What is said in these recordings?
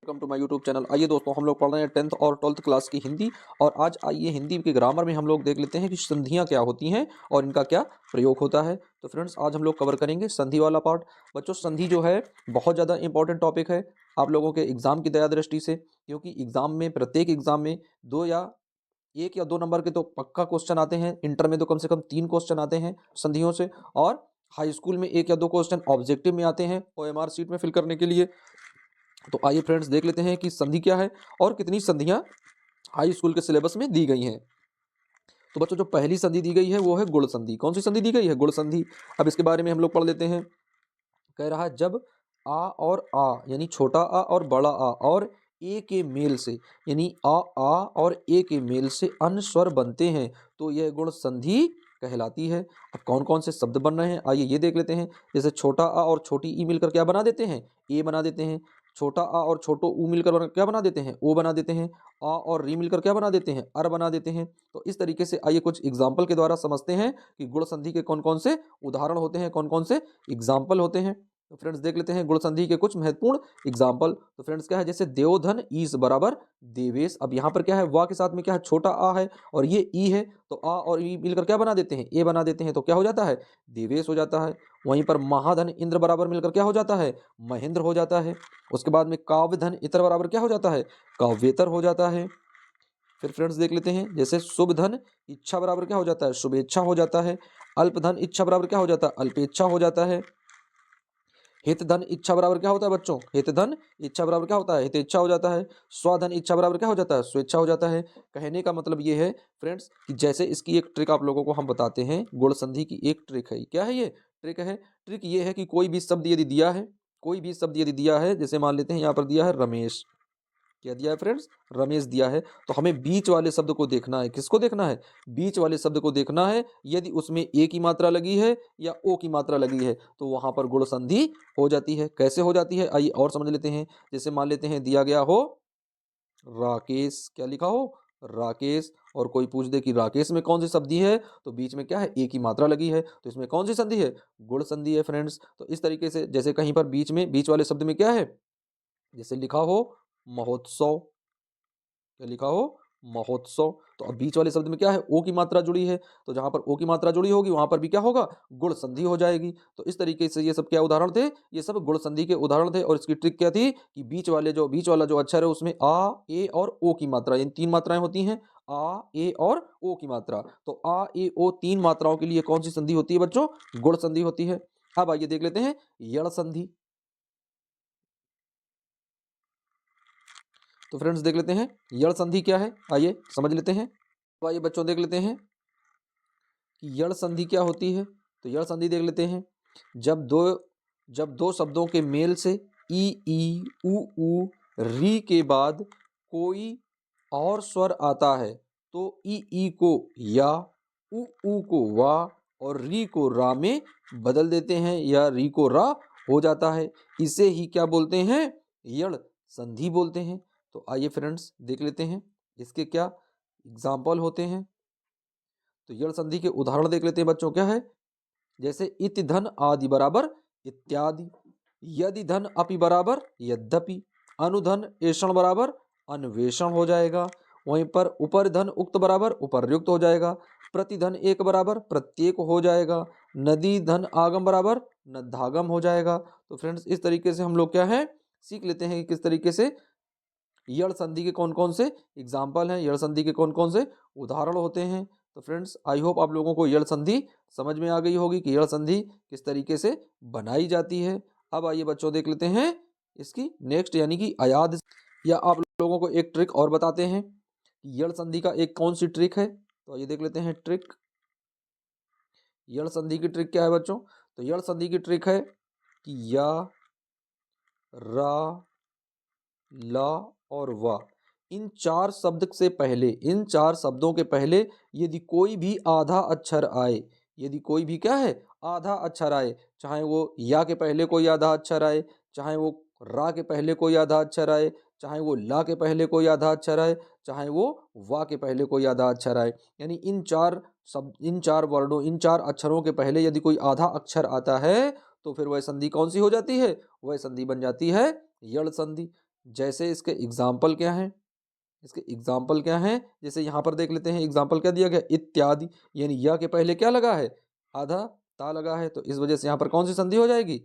Welcome to my YouTube channel. आइए दोस्तों, हम लोग पढ़ रहे हैं 10th और 12th क्लास की हिंदी। और आज आइए हिंदी के ग्रामर में हम लोग देख लेते हैं कि संधियां क्या होती हैं और इनका क्या प्रयोग होता है। तो फ्रेंड्स, आज हम लोग कवर करेंगे संधि वाला पार्ट। बच्चों, संधि जो है बहुत ज़्यादा इंपॉर्टेंट टॉपिक है आप लोगों के एग्जाम की दया दृष्टि से, क्योंकि एग्जाम में, प्रत्येक एग्जाम में एक या दो नंबर के तो पक्का क्वेश्चन आते हैं। इंटर में तो कम से कम 3 क्वेश्चन आते हैं संधियों से, और हाई स्कूल में 1 या 2 क्वेश्चन ऑब्जेक्टिव में आते हैं ओएमआर शीट में फिल करने के लिए। तो आइए फ्रेंड्स, देख लेते हैं कि संधि क्या है और कितनी संधियां हाई स्कूल के सिलेबस में दी गई हैं। तो बच्चों, जो पहली संधि दी गई है वो है गुण संधि। कौन सी संधि दी गई है? गुण संधि। अब इसके बारे में हम लोग पढ़ लेते हैं। कह रहा है, जब आ और आ यानी छोटा आ और बड़ा आ और ए के मेल से, यानी आ और ए के मेल से अन्य स्वर बनते हैं तो यह गुण संधि कहलाती है। अब कौन कौन से शब्द बन रहे हैं आइए ये देख लेते हैं। जैसे छोटा आ और छोटी ई मिलकर क्या बना देते हैं? ए बना देते हैं। छोटा आ और छोटो ऊ मिलकर क्या बना देते हैं? ओ बना देते हैं। आ और री मिलकर क्या बना देते हैं? अर बना देते हैं। तो इस तरीके से आइए कुछ एग्जाम्पल के द्वारा समझते हैं कि गुण संधि के कौन कौन से उदाहरण होते हैं, कौन कौन से एग्जाम्पल होते हैं। तो फ्रेंड्स, देख लेते हैं गुण संधि के कुछ महत्वपूर्ण एग्जाम्पल। तो फ्रेंड्स, क्या है? जैसे देवधन ईस बराबर देवेश। अब यहाँ पर क्या है? वाह के साथ में क्या है? छोटा आ है और ये ई है, तो आ और ई मिलकर क्या बना देते हैं? ए बना देते हैं। तो क्या हो जाता है? देवेश हो जाता है। वहीं पर महाधन इंद्र बराबर मिलकर क्या हो जाता है? महेंद्र हो जाता है। उसके बाद में काव्यधन इतर बराबर क्या हो जाता है? काव्येतर हो जाता है। फिर फ्रेंड्स, देख लेते हैं। जैसे शुभ धन इच्छा बराबर क्या हो जाता है? शुभेच्छा हो जाता है। अल्प धन इच्छा बराबर क्या हो जाता है? अल्पेच्छा हो जाता है। हित धन इच्छा बराबर क्या होता है बच्चों? हित धन इच्छा बराबर क्या होता है? हित इच्छा हो जाता है। स्वधन इच्छा बराबर क्या हो जाता है? स्वेच्छा हो जाता है। कहने का मतलब ये है फ्रेंड्स कि जैसे इसकी एक ट्रिक आप लोगों को हम बताते हैं। गुण संधि की एक ट्रिक है। क्या है ये ट्रिक? है ट्रिक ये है कि कोई भी शब्द यदि दिया है, कोई भी शब्द यदि दिया है, जैसे मान लेते हैं यहाँ पर दिया है रमेश। क्या दिया है फ्रेंड्स? रमेश दिया है। तो हमें बीच वाले शब्द को देखना है। किसको देखना है? बीच वाले शब्द को देखना है। यदि उसमें ए की मात्रा लगी है या ओ की मात्रा लगी है तो वहां पर गुण संधि हो जाती है। कैसे हो जाती है आइए और समझ लेते हैं। जैसे मान लेते हैं दिया गया हो राकेश। क्या लिखा हो? राकेश। और कोई पूछ दे कि राकेश में कौन सी संधि है, तो बीच में क्या है? ए की मात्रा लगी है, तो इसमें कौन सी संधि है? गुण संधि है फ्रेंड्स। तो इस तरीके से जैसे कहीं पर बीच वाले शब्द में क्या है? जैसे लिखा हो महोत्सव। क्या लिखा हो? महोत्सव। तो अब बीच वाले शब्द में क्या है? ओ की मात्रा जुड़ी है, तो जहां पर ओ की मात्रा जुड़ी होगी वहां पर भी क्या होगा? गुण संधि हो जाएगी। तो इस तरीके से ये सब क्या उदाहरण थे? ये सब गुण संधि के उदाहरण थे। और इसकी ट्रिक क्या थी कि बीच वाला जो अक्षर है उसमें आ, ए और ओ की मात्रा, इन 3 मात्राएं होती हैं। आ, ए और ओ की मात्रा। तो आ, ए, ओ 3 मात्राओं के लिए कौन सी संधि होती है बच्चों? गुण संधि होती है। अब आइए देख लेते हैं यण संधि। तो फ्रेंड्स, देख लेते हैं यण संधि क्या है, आइए समझ लेते हैं। तो आइए बच्चों, देख लेते हैं कि यण संधि क्या होती है। तो यण संधि देख लेते हैं। जब दो जब दो शब्दों के मेल से ई ऊ री के बाद कोई और स्वर आता है तो ई को या, ऊ को वा और री को रा में बदल देते हैं या री को रा हो जाता है। इसे ही क्या बोलते हैं? यण संधि बोलते हैं। तो आइए फ्रेंड्स, देख लेते हैं इसके क्या एग्जाम्पल होते हैं। तो यण संधि के उदाहरण देख लेते हैं बच्चों। क्या है? जैसे इति धन आदि बराबर इत्यादि, यदि धन अपि बराबर यद्यपि, अनुधन ऐषण बराबर अन्वेषण हो जाएगा। वहीं पर उपर धन उक्त बराबर उपर्युक्त हो जाएगा। प्रतिधन एक बराबर प्रत्येक हो जाएगा। नदी धन आगम बराबर नद्धागम हो जाएगा। तो फ्रेंड्स, इस तरीके से हम लोग क्या है सीख लेते हैं कि किस तरीके से यण संधि के कौन कौन से एग्जाम्पल हैं, यण संधि के कौन कौन से उदाहरण होते हैं। तो फ्रेंड्स, आई होप आप लोगों को यण संधि समझ में आ गई होगी कि यण संधि किस तरीके से बनाई जाती है। अब आइए बच्चों, देख लेते हैं इसकी नेक्स्ट यानी कि अयाद, या आप लोगों को एक ट्रिक और बताते हैं कि यण संधि का एक कौन सी ट्रिक है। तो आइए देख लेते हैं ट्रिक। यण संधि की ट्रिक क्या है बच्चों? तो यण संधि की ट्रिक है कि या, रा, ला और वा, इन चार शब्दों के पहले यदि कोई भी आधा अक्षर आए, यदि कोई भी क्या है? आधा अक्षर आए, चाहे वो या के पहले कोई आधा अक्षर आए, चाहे वो रा के पहले कोई आधा अक्षर आए, चाहे वो ला के पहले कोई आधा अक्षर आए, चाहे वो वा के पहले कोई आधा अक्षर आए, यानी इन चार वर्णों, इन चार अक्षरों के पहले यदि कोई आधा अक्षर आता है तो फिर वह संधि कौन सी हो जाती है? वह संधि बन जाती है यण संधि। जैसे इसके एग्जाम्पल क्या हैं, इसके एग्जाम्पल क्या हैं, जैसे यहाँ पर देख लेते हैं एग्जाम्पल क्या दिया गया, इत्यादि, यानी या के पहले क्या लगा है, आधा ता लगा है, तो इस वजह से यहाँ पर कौन सी संधि हो जाएगी,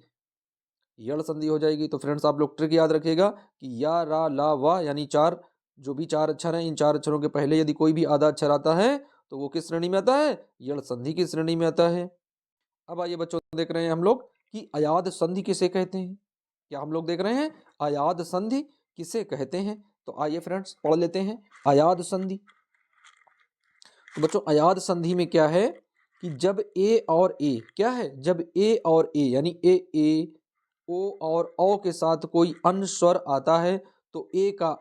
यड़ संधि हो जाएगी। तो फ्रेंड्स आप लोग ट्रिक याद रखिएगा कि या रा ला वा यानी चार, जो भी चार अक्षर हैं, इन चार अक्षरों के पहले यदि कोई भी आधा अक्षर आता है तो वो किस श्रेणी में आता है, यड़ संधि की श्रेणी में आता है। अब आइए बच्चों देख रहे हैं हम लोग कि अयाद संधि किसे कहते हैं, क्या हम लोग देख रहे हैं अयाद संधि किसे कहते हैं। तो आइए फ्रेंड्स पढ़ लेते हैं अयाद संधि। तो बच्चों अयाद संधि में क्या है कि जब ए और ए क्या है, जब ए और ए यानी ए ओ और औ के साथ कोई अन्य स्वर आता है तो ए का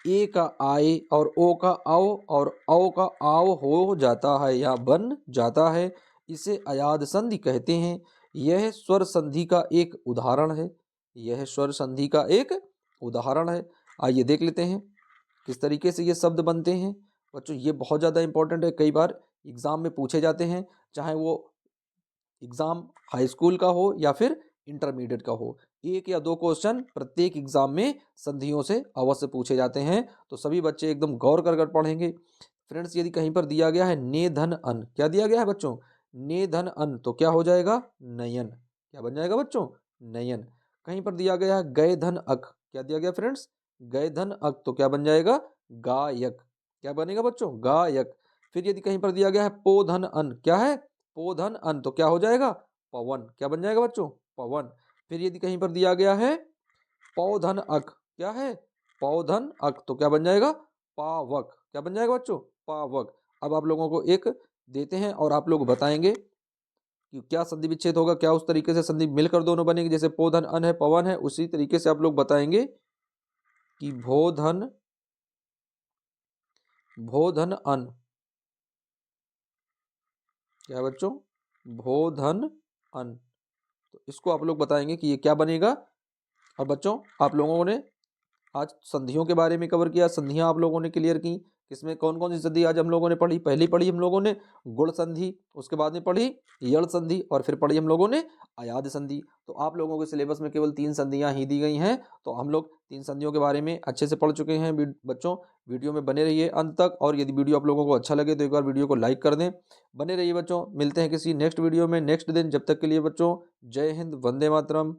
ए का आए और ओ का आओ और औ का आओ हो जाता है या बन जाता है, इसे अयाद संधि कहते हैं। यह स्वर संधि का एक उदाहरण है, यह स्वर संधि का एक उदाहरण है। आइए देख लेते हैं किस तरीके से ये शब्द बनते हैं। बच्चों ये बहुत ज़्यादा इंपॉर्टेंट है, कई बार एग्जाम में पूछे जाते हैं, चाहे वो एग्जाम हाई स्कूल का हो या फिर इंटरमीडिएट का हो, एक या दो क्वेश्चन प्रत्येक एग्जाम में संधियों से अवश्य पूछे जाते हैं, तो सभी बच्चे एकदम गौर कर पढ़ेंगे। फ्रेंड्स यदि कहीं पर दिया गया है ने धन अन, क्या दिया गया है बच्चों, ने धन अन, तो क्या हो जाएगा, नयन, क्या बन जाएगा बच्चों, नयन। कहीं पर दिया गया है गए धन अक, क्या दिया गया फ्रेंड्स, गए धन अक, तो क्या बन जाएगा, गायक, क्या बनेगा बच्चों, गायक। फिर यदि कहीं पर दिया गया है पो धन अन, क्या है, पो धन अन, तो क्या हो जाएगा, पवन, क्या बन जाएगा बच्चों, पवन। फिर यदि कहीं पर दिया गया है पौधन अक, क्या है, पौधन अक, तो क्या बन जाएगा, पावक, क्या बन जाएगा बच्चों, पावक। अब आप लोगों को एक देते हैं और आप लोग बताएंगे कि क्या संधि विच्छेद होगा, क्या उस तरीके से संधि मिलकर दोनों बनेगी, जैसे पोधन अन है पवन है, उसी तरीके से आप लोग बताएंगे कि भोधन भोधन अन, क्या है बच्चों, भोधन अन। तो इसको आप लोग बताएंगे कि ये क्या बनेगा। और बच्चों आप लोगों ने आज संधियों के बारे में कवर किया, संधियां आप लोगों ने क्लियर की, इसमें कौन कौन सी संधि आज हम लोगों ने पढ़ी, पहली पढ़ी हम लोगों ने गुण संधि, उसके बाद में पढ़ी यड़ संधि और फिर पढ़ी हम लोगों ने अयाद संधि। तो आप लोगों के सिलेबस में केवल 3 संधियां ही दी गई हैं, तो हम लोग 3 संधियों के बारे में अच्छे से पढ़ चुके हैं। बच्चों वीडियो में बने रहिए अंत तक, और यदि वीडियो आप लोगों को अच्छा लगे तो एक बार वीडियो को लाइक कर दें। बने रहिए बच्चों, मिलते हैं किसी नेक्स्ट वीडियो में नेक्स्ट दिन, जब तक के लिए बच्चों जय हिंद, वंदे मातरम।